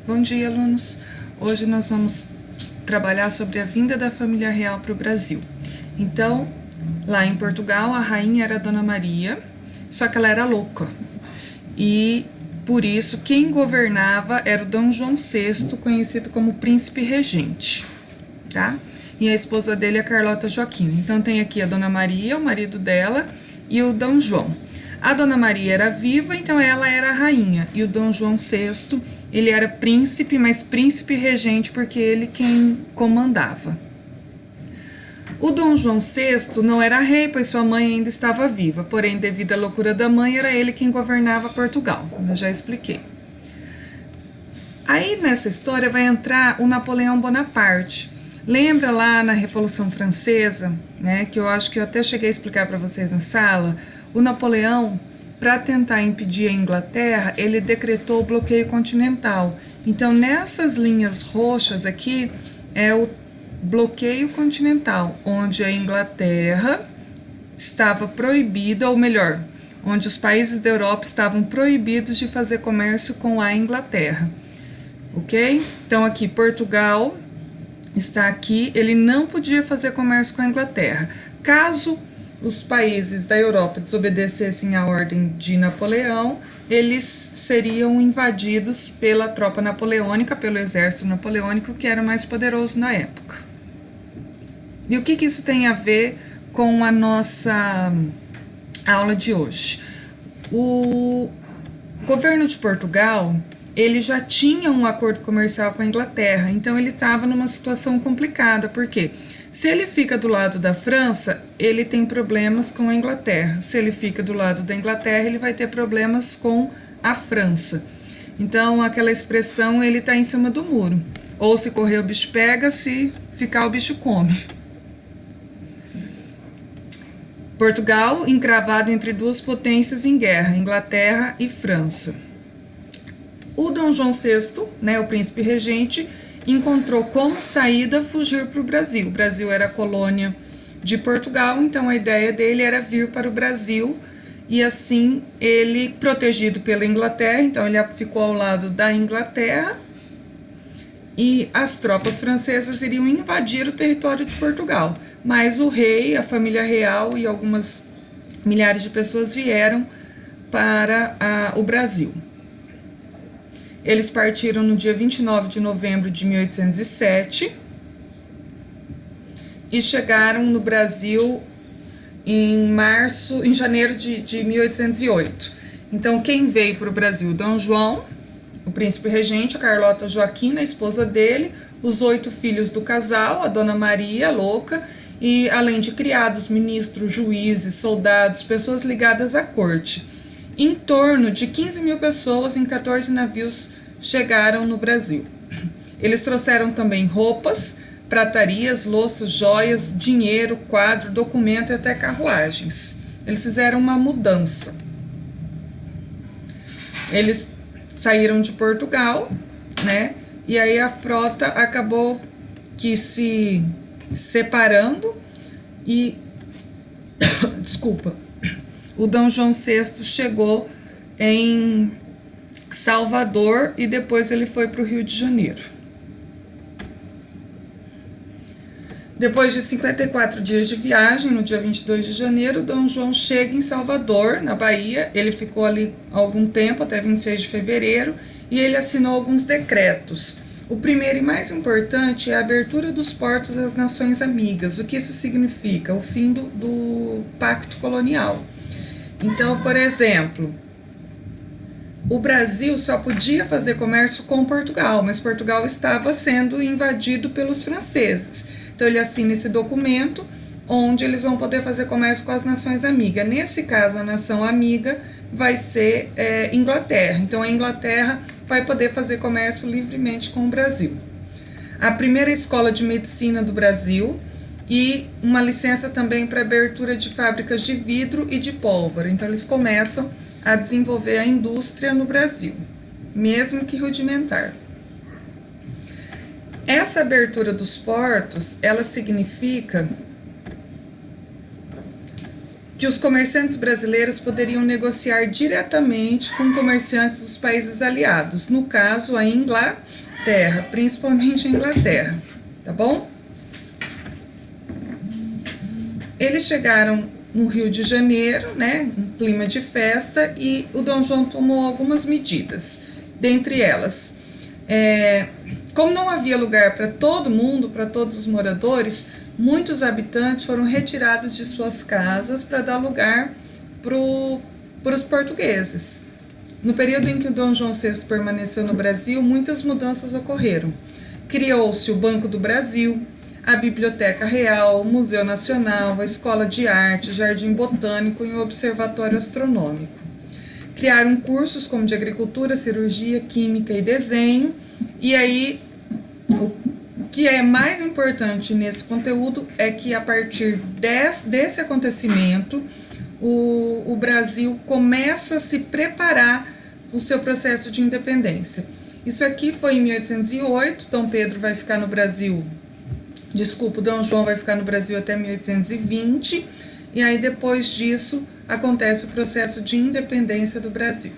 Bom dia, alunos! Hoje nós vamos trabalhar sobre a vinda da família real para o Brasil. Então, lá em Portugal, a rainha era a Dona Maria, só que ela era louca. E, por isso, quem governava era o Dom João VI, conhecido como Príncipe Regente, tá? E a esposa dele é a Carlota Joaquina. Então, tem aqui a Dona Maria, o marido dela, e o Dom João. A Dona Maria era viva, então ela era a rainha. E o Dom João VI, ele era príncipe, mas príncipe regente, porque ele quem comandava. O Dom João VI não era rei, pois sua mãe ainda estava viva. Porém, devido à loucura da mãe, era ele quem governava Portugal. Eu já expliquei. Aí, nessa história, vai entrar o Napoleão Bonaparte. Lembra lá na Revolução Francesa, né, que eu acho que eu até cheguei a explicar para vocês na sala, o Napoleão, para tentar impedir a Inglaterra, ele decretou o bloqueio continental. Então, nessas linhas roxas aqui, é o bloqueio continental, onde a Inglaterra estava proibida, ou melhor, onde os países da Europa estavam proibidos de fazer comércio com a Inglaterra. Ok? Então, aqui, Portugal está aqui, ele não podia fazer comércio com a Inglaterra. Caso os países da Europa desobedecessem à ordem de Napoleão, eles seriam invadidos pela tropa napoleônica, pelo exército napoleônico, que era mais poderoso na época. E o que isso tem a ver com a nossa aula de hoje? O governo de Portugal, ele já tinha um acordo comercial com a Inglaterra, então ele estava numa situação complicada, porque se ele fica do lado da França, ele tem problemas com a Inglaterra. Se ele fica do lado da Inglaterra, ele vai ter problemas com a França. Então, aquela expressão, ele está em cima do muro. Ou se correr o bicho pega, se ficar o bicho come. Portugal, encravado entre duas potências em guerra, Inglaterra e França. O Dom João VI, né, o príncipe regente, encontrou como saída fugir para o Brasil. O Brasil era colônia de Portugal, então a ideia dele era vir para o Brasil e assim ele, protegido pela Inglaterra, então ele ficou ao lado da Inglaterra e as tropas francesas iriam invadir o território de Portugal. Mas o rei, a família real e algumas milhares de pessoas vieram para o Brasil. Eles partiram no dia 29 de novembro de 1807 e chegaram no Brasil em janeiro de 1808. Então, quem veio para o Brasil? Dom João, o príncipe regente, a Carlota Joaquina, a esposa dele, os 8 filhos do casal, a Dona Maria, a louca, e além de criados, ministros, juízes, soldados, pessoas ligadas à corte. Em torno de 15 mil pessoas em 14 navios chegaram no Brasil. Eles trouxeram também roupas, pratarias, louças, joias, dinheiro, quadro, documento e até carruagens. Eles fizeram uma mudança. Eles saíram de Portugal, né? E aí a frota acabou que se separando e desculpa. O Dom João VI chegou em Salvador e depois ele foi para o Rio de Janeiro. Depois de 54 dias de viagem, no dia 22 de janeiro, Dom João chega em Salvador, na Bahia. Ele ficou ali algum tempo, até 26 de fevereiro, e ele assinou alguns decretos. O primeiro e mais importante é a abertura dos portos às nações amigas. O que isso significa? O fim do pacto colonial. Então, por exemplo, o Brasil só podia fazer comércio com Portugal, mas Portugal estava sendo invadido pelos franceses. Então ele assina esse documento onde eles vão poder fazer comércio com as nações amigas. Nesse caso, a nação amiga vai ser Inglaterra. Então a Inglaterra vai poder fazer comércio livremente com o Brasil. A primeira escola de medicina do Brasil e uma licença também para abertura de fábricas de vidro e de pólvora. Então eles começam a desenvolver a indústria no Brasil, mesmo que rudimentar. Essa abertura dos portos, ela significa que os comerciantes brasileiros poderiam negociar diretamente com comerciantes dos países aliados, no caso a Inglaterra, principalmente a Inglaterra, tá bom? Eles chegaram no Rio de Janeiro, né, um clima de festa, e o Dom João tomou algumas medidas, dentre elas, como não havia lugar para todo mundo, para todos os moradores, muitos habitantes foram retirados de suas casas para dar lugar para os portugueses. No período em que o Dom João VI permaneceu no Brasil, muitas mudanças ocorreram. Criou-se o Banco do Brasil, a Biblioteca Real, o Museu Nacional, a Escola de Arte, Jardim Botânico e o Observatório Astronômico. Criaram cursos como de Agricultura, Cirurgia, Química e Desenho, e aí o que é mais importante nesse conteúdo é que a partir desse acontecimento o Brasil começa a se preparar para o seu processo de independência. Isso aqui foi em 1808, Dom Pedro vai ficar no Brasil, Dom João vai ficar no Brasil até 1820, e aí depois disso acontece o processo de independência do Brasil.